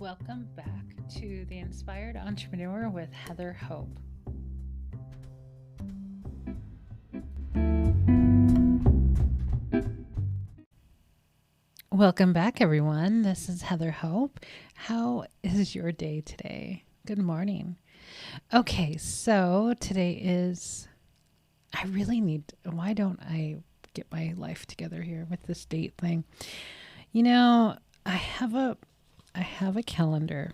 Welcome back to The Inspired Entrepreneur with Heather Hope. Welcome back, everyone. This is Heather Hope. How is your day today? Good morning. Okay, so today is, why don't I get my life together here with this date thing? You know, I have a calendar.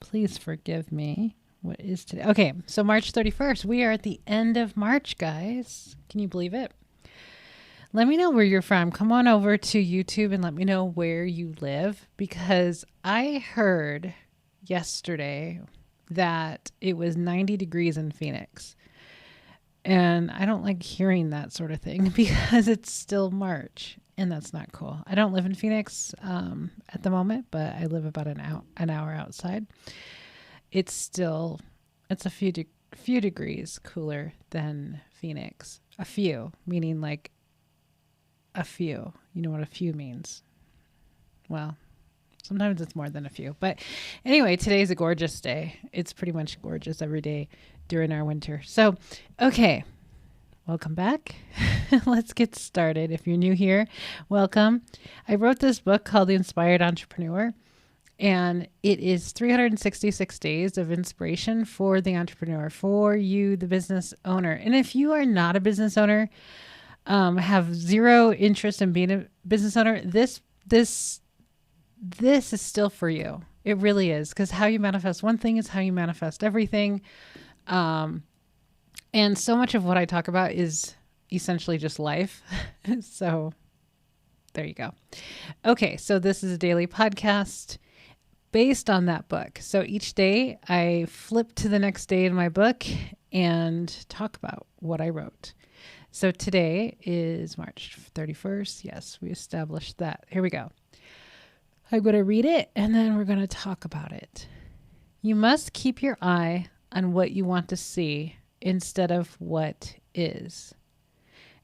Please forgive me. What is today? Okay, so March 31st. We are at the end of March, guys. Can you believe it? Let me know where you're from. Come on over to YouTube and let me know where you live, because I heard yesterday that it was 90 degrees in Phoenix. And I don't like hearing that sort of thing because it's still March and that's not cool. I don't live in Phoenix at the moment, but I live about an hour outside. It's a few degrees cooler than Phoenix. A few, meaning like a few. You know what a few means? Well, sometimes it's more than a few. But anyway, today's a gorgeous day. It's pretty much gorgeous every day during our winter. So, okay, welcome back. Let's get started. If you're new here, welcome. I wrote this book called The Inspired Entrepreneur, and it is 366 days of inspiration for the entrepreneur, for you, the business owner. And if you are not a business owner, have zero interest in being a business owner, this is still for you. It really is, because how you manifest one thing is how you manifest everything. And so much of what I talk about is essentially just life. So there you go. Okay, so this is a daily podcast based on that book. So each day I flip to the next day in my book and talk about what I wrote. So today is March 31st. Yes, we established that. Here we go. I'm going to read it and then we're going to talk about it. You must keep your eye on what you want to see instead of what is.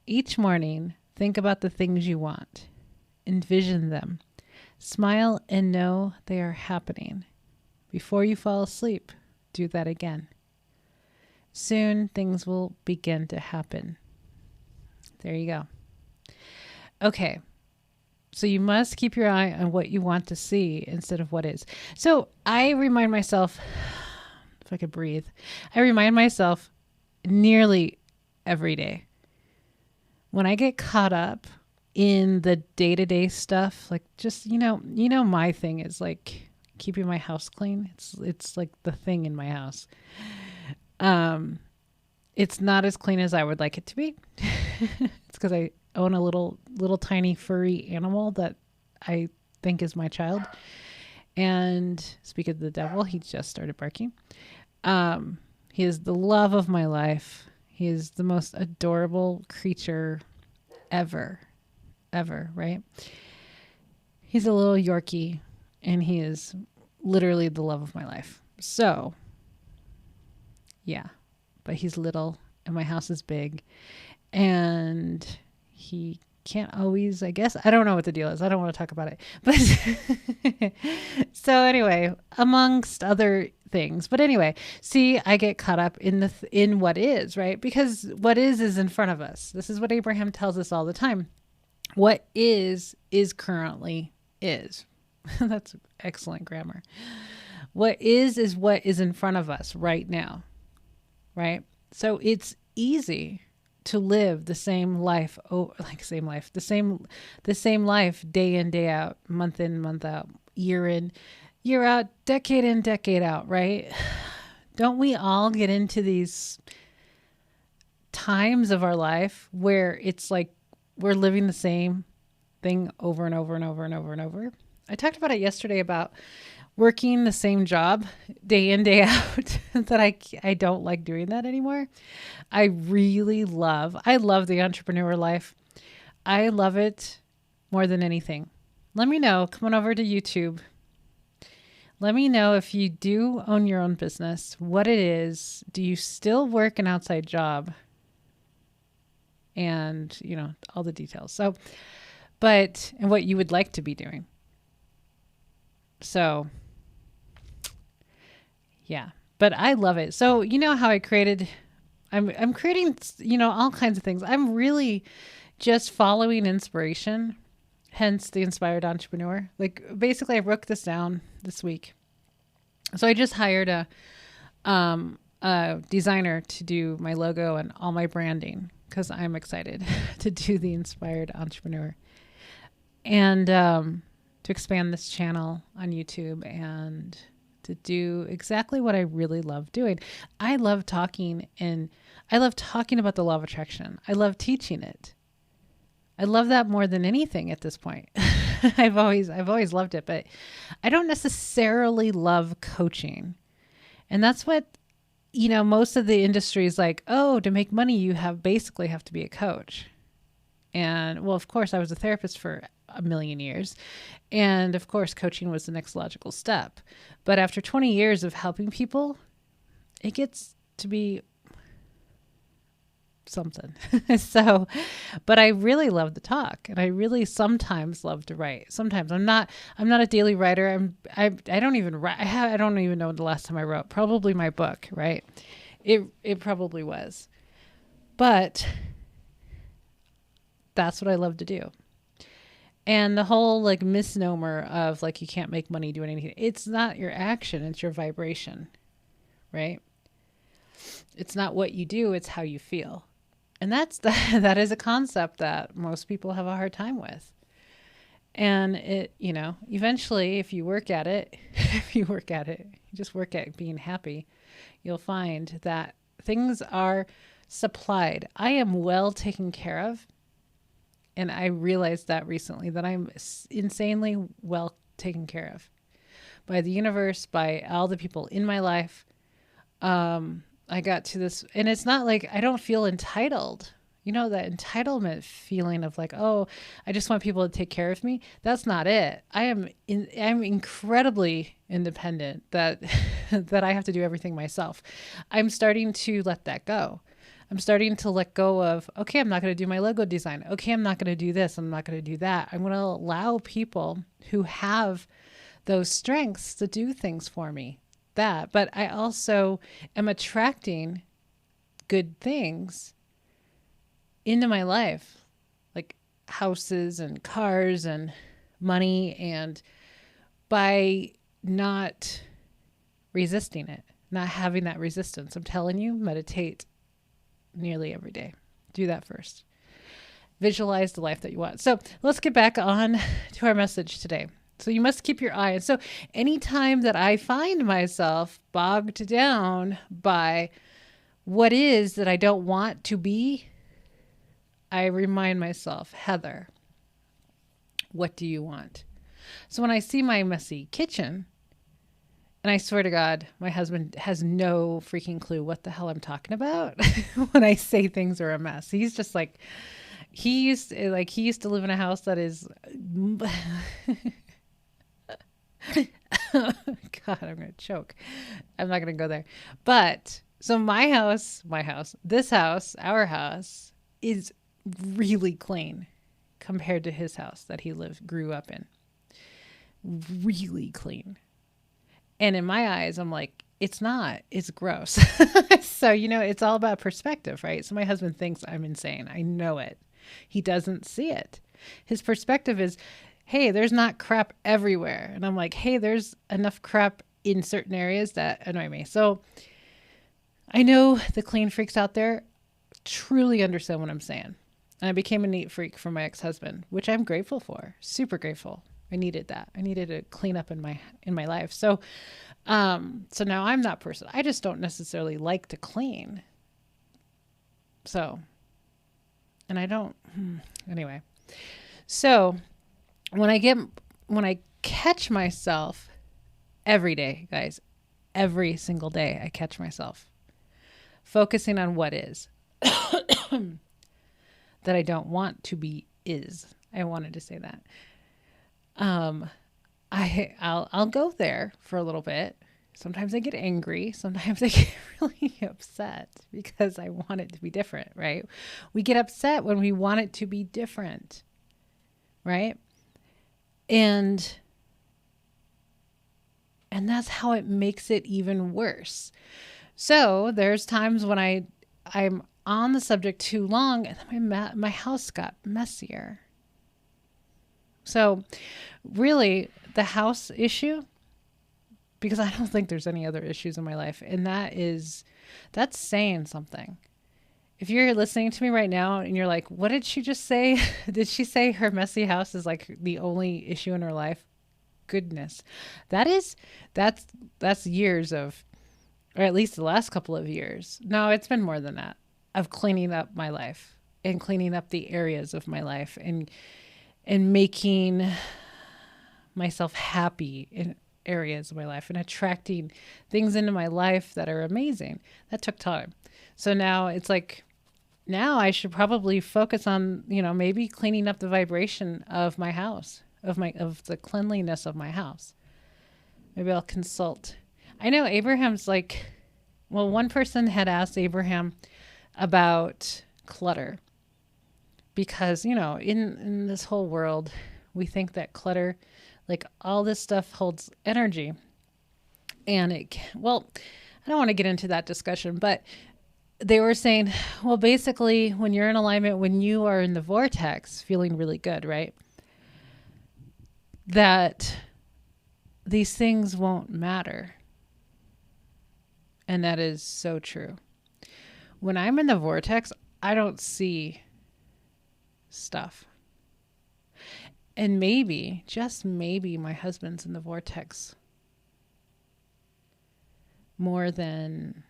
Each morning, think about the things you want. Envision them. Smile and know they are happening. Before you fall asleep, do that again. Soon, things will begin to happen. There you go. Okay. So you must keep your eye on what you want to see instead of what is. So I remind myself, if I could breathe, I remind myself nearly every day. When I get caught up in the day-to-day stuff, like just, my thing is like keeping my house clean. It's like the thing in my house. It's not as clean as I would like it to be. It's because I own a little tiny furry animal that I think is my child. And speak of the devil, he just started barking. He is the love of my life. He is the most adorable creature ever, right? He's a little Yorkie and he is literally the love of my life. So, yeah, but he's little and my house is big and he can't always, I guess, I don't know what the deal is. I don't want to talk about it. But so anyway, amongst other things. But anyway, see, I get caught up in what is, right? Because what is in front of us. This is what Abraham tells us all the time. What is currently is. That's excellent grammar. What is what is in front of us right now, right? So it's easy to live the same life, the same life day in, day out, month in, month out, year in, year out, decade in, decade out, right? Don't we all get into these times of our life where it's like we're living the same thing over and over and over and over and over? I talked about it yesterday about working the same job day in, day out, that I don't like doing that anymore. I love the entrepreneur life. I love it more than anything. Let me know. Come on over to YouTube. Let me know if you do own your own business, what it is. Do you still work an outside job? And, all the details. And what you would like to be doing. So Yeah. But I love it. So, you know how I'm creating, all kinds of things. I'm really just following inspiration, hence the inspired entrepreneur. Like basically I broke this down this week. So I just hired a designer to do my logo and all my branding because I'm excited to do the inspired entrepreneur and to expand this channel on YouTube and to do exactly what I really love doing. I love talking about the law of attraction. I love teaching it. I love that more than anything at this point. I've always loved it, but I don't necessarily love coaching. And that's what, most of the industry is like, oh, to make money, you basically have to be a coach. And well, of course, I was a therapist for a million years. And of course, coaching was the next logical step. But after 20 years of helping people, it gets to be something. So, but I really love to talk, and I really sometimes love to write. Sometimes I'm not a daily writer. I don't even write. I don't even know the last time I wrote. Probably my book, right? It probably was. But that's what I love to do. And the whole like misnomer of like you can't make money doing anything. It's not your action, it's your vibration, right? It's not what you do, it's how you feel. And that is a concept that most people have a hard time with. And it, eventually if you work at it, you just work at being happy, you'll find that things are supplied. I am well taken care of. And I realized that recently, that I'm insanely well taken care of by the universe, by all the people in my life. I got to this, and it's not like I don't feel entitled. That entitlement feeling of like, oh, I just want people to take care of me. That's not it. I'm incredibly independent that I have to do everything myself. I'm starting to let that go. I'm starting to let go of, okay, I'm not going to do my logo design. Okay, I'm not going to do this. I'm not going to do that. I'm going to allow people who have those strengths to do things for me. But I also am attracting good things into my life, like houses and cars and money, and by not resisting it, not having that resistance. I'm telling you, meditate nearly every day. Do that first. Visualize the life that you want. So let's get back on to our message today. So you must keep your eye. And so anytime that I find myself bogged down by what is that I don't want to be, I remind myself, Heather, what do you want? So when I see my messy kitchen, and I swear to God, my husband has no freaking clue what the hell I'm talking about when I say things are a mess. He's just like, he used to live in a house that is, God, I'm going to choke. I'm not going to go there. But so our house is really clean compared to his house that he grew up in. Really clean. And in my eyes, I'm like, it's not, it's gross. So, it's all about perspective, right? So my husband thinks I'm insane. I know it. He doesn't see it. His perspective is, hey, there's not crap everywhere. And I'm like, hey, there's enough crap in certain areas that annoy me. So I know the clean freaks out there truly understand what I'm saying. And I became a neat freak from my ex-husband, which I'm grateful for. Super grateful. I needed that. I needed to clean up in my life. So now I'm that person. I just don't necessarily like to clean. So, and I don't, anyway. So when I catch myself every day, guys, every single day, I catch myself focusing on what is that I don't want to be is. I wanted to say that. I'll go there for a little bit. Sometimes I get angry. Sometimes I get really upset because I want it to be different, right? We get upset when we want it to be different, right? And And that's how it makes it even worse. So there's times when I'm on the subject too long and then my house got messier. So really the house issue, because I don't think there's any other issues in my life. And that's saying something. If you're listening to me right now and you're like, what did she just say? Did she say her messy house is like the only issue in her life? Goodness. That's years of, or at least the last couple of years. No, it's been more than that, of cleaning up my life and cleaning up the areas of my life and making myself happy in areas of my life and attracting things into my life that are amazing. That took time. So now it's like, now I should probably focus on, maybe cleaning up the vibration of my house, of the cleanliness of my house. Maybe I'll consult. I know Abraham's like, well, one person had asked Abraham about clutter because, in this whole world, we think that clutter, like all this stuff holds energy. And I don't want to get into that discussion, but they were saying, well, basically when you're in alignment, when you are in the vortex feeling really good, right? That these things won't matter. And that is so true. When I'm in the vortex, I don't see stuff. And maybe, just maybe, my husband's in the vortex more than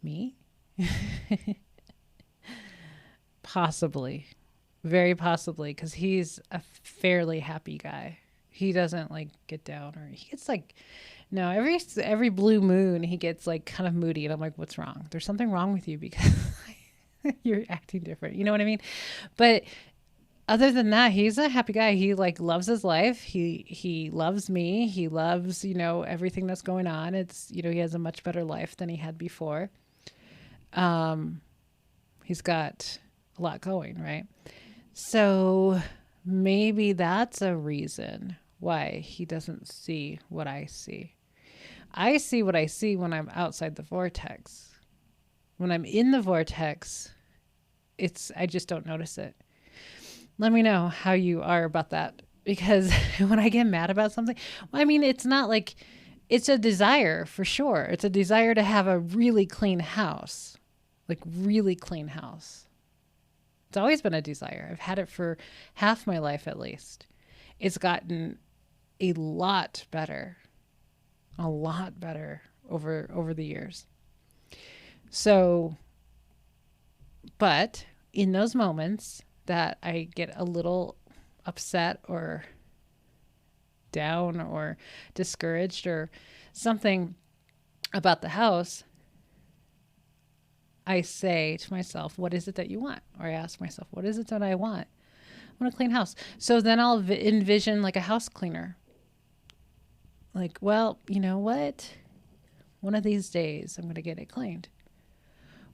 me. Possibly. Very possibly, because he's a fairly happy guy. He doesn't like get down, or he gets like, no, every blue moon he gets like kind of moody, and I'm like, what's wrong? There's something wrong with you because you're acting different. You know what I mean? But other than that, he's a happy guy. He like loves his life. He loves me. He loves, everything that's going on. It's, he has a much better life than he had before. He's got a lot going, right? So maybe that's a reason why he doesn't see what I see. I see what I see when I'm outside the vortex. When I'm in the vortex, I just don't notice it. Let me know how you are about that, because when I get mad about something, it's not like, it's a desire for sure. It's a desire to have a really clean house, like really clean house. It's always been a desire. I've had it for half my life at least. It's gotten a lot better over the years. So, but in those moments that I get a little upset or down or discouraged or something about the house, I say to myself, what is it that you want? Or I ask myself, what is it that I want? I want a clean house. So then I'll envision like a house cleaner. Like, well, you know what? One of these days I'm going to get it cleaned.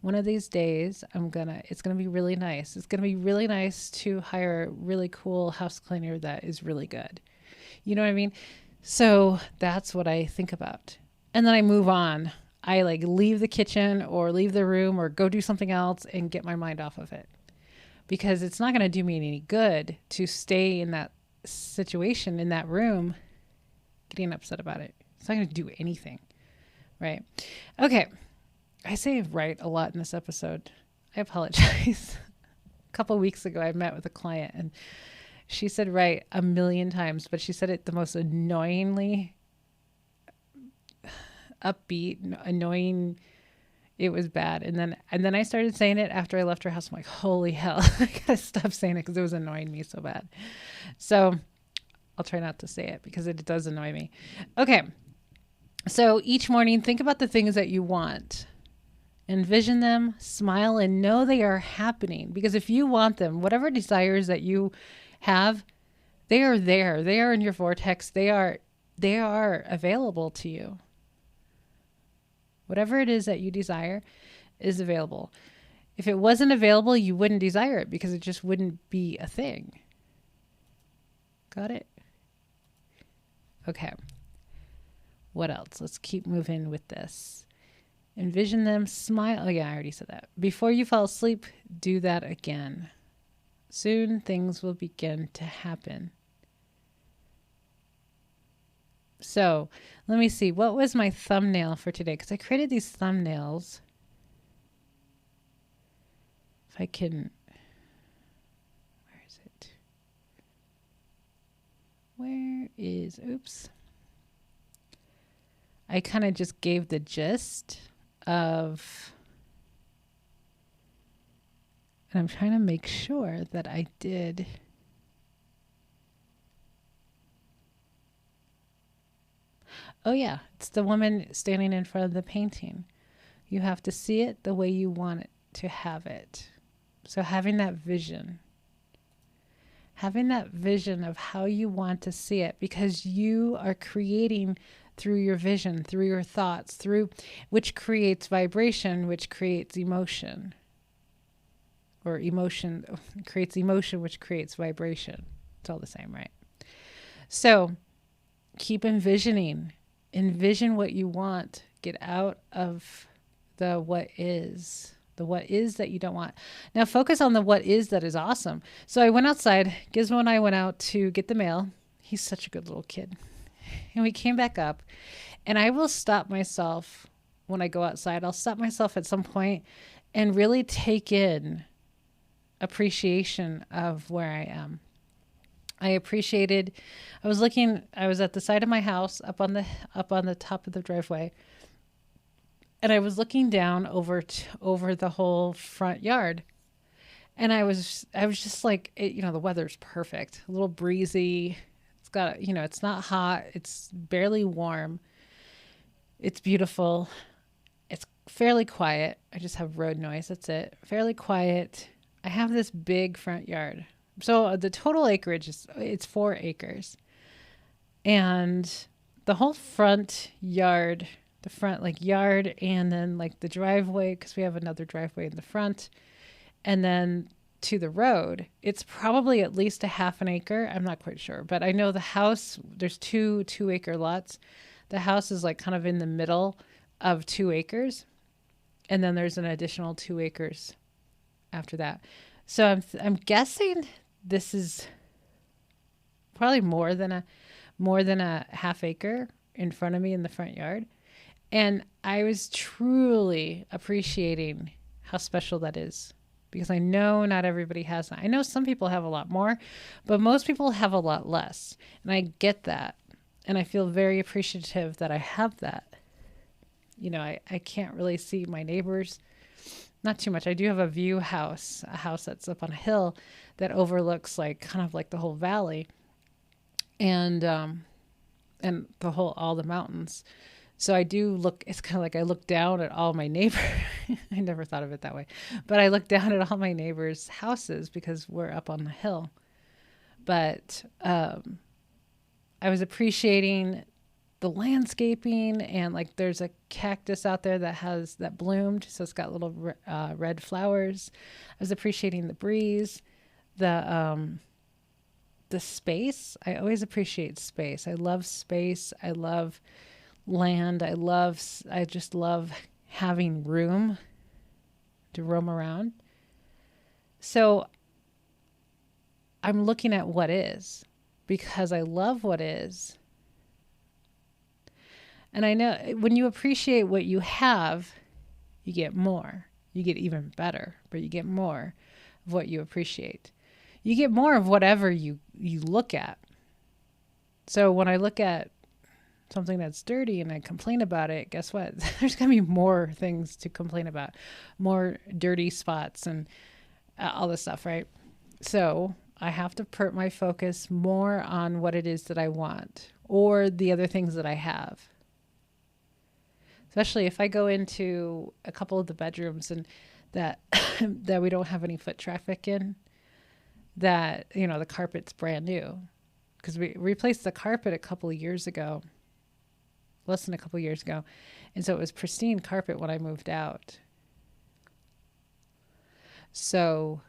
One of these days it's going to be really nice. It's going to be really nice to hire a really cool house cleaner that is really good. You know what I mean? So that's what I think about. And then I move on. I like leave the kitchen or leave the room or go do something else and get my mind off of it, because it's not going to do me any good to stay in that situation, in that room, getting upset about it. It's not going to do anything. Right? Okay. I say right a lot in this episode. I apologize. A couple of weeks ago, I met with a client and she said right a million times, but she said it the most annoyingly upbeat, annoying. It was bad. And then I started saying it after I left her house. I'm like, holy hell, I gotta stop saying it because it was annoying me so bad. So I'll try not to say it because it does annoy me. Okay. So each morning, think about the things that you want. Envision them, smile, and know they are happening. Because if you want them, whatever desires that you have, they are there. They are in your vortex. They are available to you. Whatever it is that you desire is available. If it wasn't available, you wouldn't desire it because it just wouldn't be a thing. Got it? Okay. What else? Let's keep moving with this. Envision them, smile. Oh, yeah, I already said that. Before you fall asleep, do that again. Soon things will begin to happen. So let me see. What was my thumbnail for today? Because I created these thumbnails. If I can. Where is it? Where is. Oops. I kind of just gave the gist of. And I'm trying to make sure that I did. Oh, yeah. It's the woman standing in front of the painting. You have to see it the way you want it to have it. So having that vision of how you want to see it, because you are creating through your vision, through your thoughts, through which creates vibration, which creates emotion. Or emotion creates emotion, which creates vibration. It's all the same, right? So keep envisioning. Envision what you want. Get out of the what is. The what is that you don't want. Now focus on the what is that is awesome. So I went outside. Gizmo and I went out to get the mail. He's such a good little kid. And we came back up. And I will stop myself when I go outside. I'll stop myself at some point and really take in appreciation of where I am. I was at the side of my house up on the top of the driveway, and I was looking down over the whole front yard, and I was just like, the weather's perfect, a little breezy. It's got, it's not hot, it's barely warm. It's beautiful. It's fairly quiet. I just have road noise. That's it. Fairly quiet. I have this big front yard. So the total acreage it's 4 acres. And the whole front yard, the front yard, and then the driveway, because we have another driveway in the front, and then to the road, it's probably at least a half an acre. I'm not quite sure, but I know the house, there's 2-acre lots. The house is kind of in the middle of 2 acres. And then there's an additional 2 acres after that. So I'm guessing this is probably more than a half acre in front of me in the front yard. And I was truly appreciating how special that is, because I know not everybody has that. I know some people have a lot more, but most people have a lot less. And I get that. And I feel very appreciative that I have that. I can't really see my neighbors. Not too much. I do have a house that's up on a hill that overlooks kind of the whole valley and all the mountains. So I do look, it's kind of I look down at all my neighbors. I never thought of it that way, but I look down at all my neighbors' houses because we're up on the hill. But I was appreciating the landscaping, and there's a cactus out there that bloomed, so it's got little red flowers. I was appreciating the breeze, the space. I always appreciate space. I love space. I love land. I just love having room to roam around. So I'm looking at what is, because I love what is. And I know when you appreciate what you have, you get more. You get even better, but you get more of what you appreciate. You get more of whatever you look at. So when I look at something that's dirty and I complain about it, guess what? There's going to be more things to complain about, more dirty spots and all this stuff, right? So I have to put my focus more on what it is that I want or the other things that I have. Especially if I go into a couple of the bedrooms and that we don't have any foot traffic in, that, the carpet's brand new. Because we replaced the carpet less than a couple years ago. And so it was pristine carpet when I moved out. So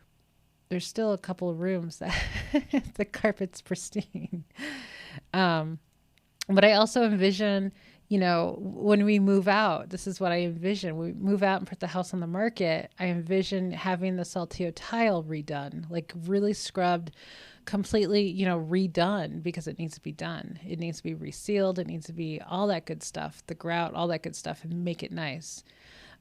there's still a couple of rooms that the carpet's pristine. But I also envision When we move out, this is what I envision. We move out and put the house on the market. I envision having the Saltillo tile redone, like really scrubbed, completely, redone because it needs to be done. It needs to be resealed. It needs to be all that good stuff, the grout, all that good stuff, and make it nice.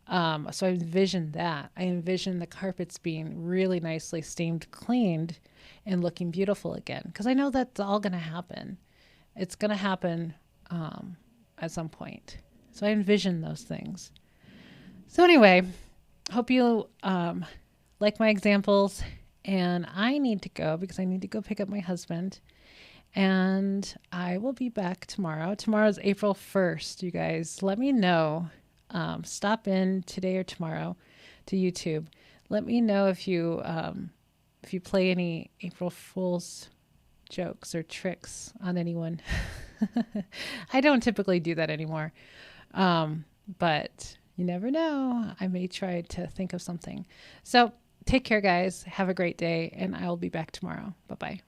So I envision that. I envision the carpets being really nicely steamed, cleaned, and looking beautiful again. Because I know that's all going to happen. It's going to happen at some point. So I envision those things. So anyway, hope you like my examples. And I need to go because I need to go pick up my husband. And I will be back tomorrow. Tomorrow's April 1st, you guys. Let me know. Stop in today or tomorrow to YouTube. Let me know if you play any April Fool's jokes or tricks on anyone. I don't typically do that anymore. But you never know. I may try to think of something. So take care, guys. Have a great day, and I will be back tomorrow. Bye-bye.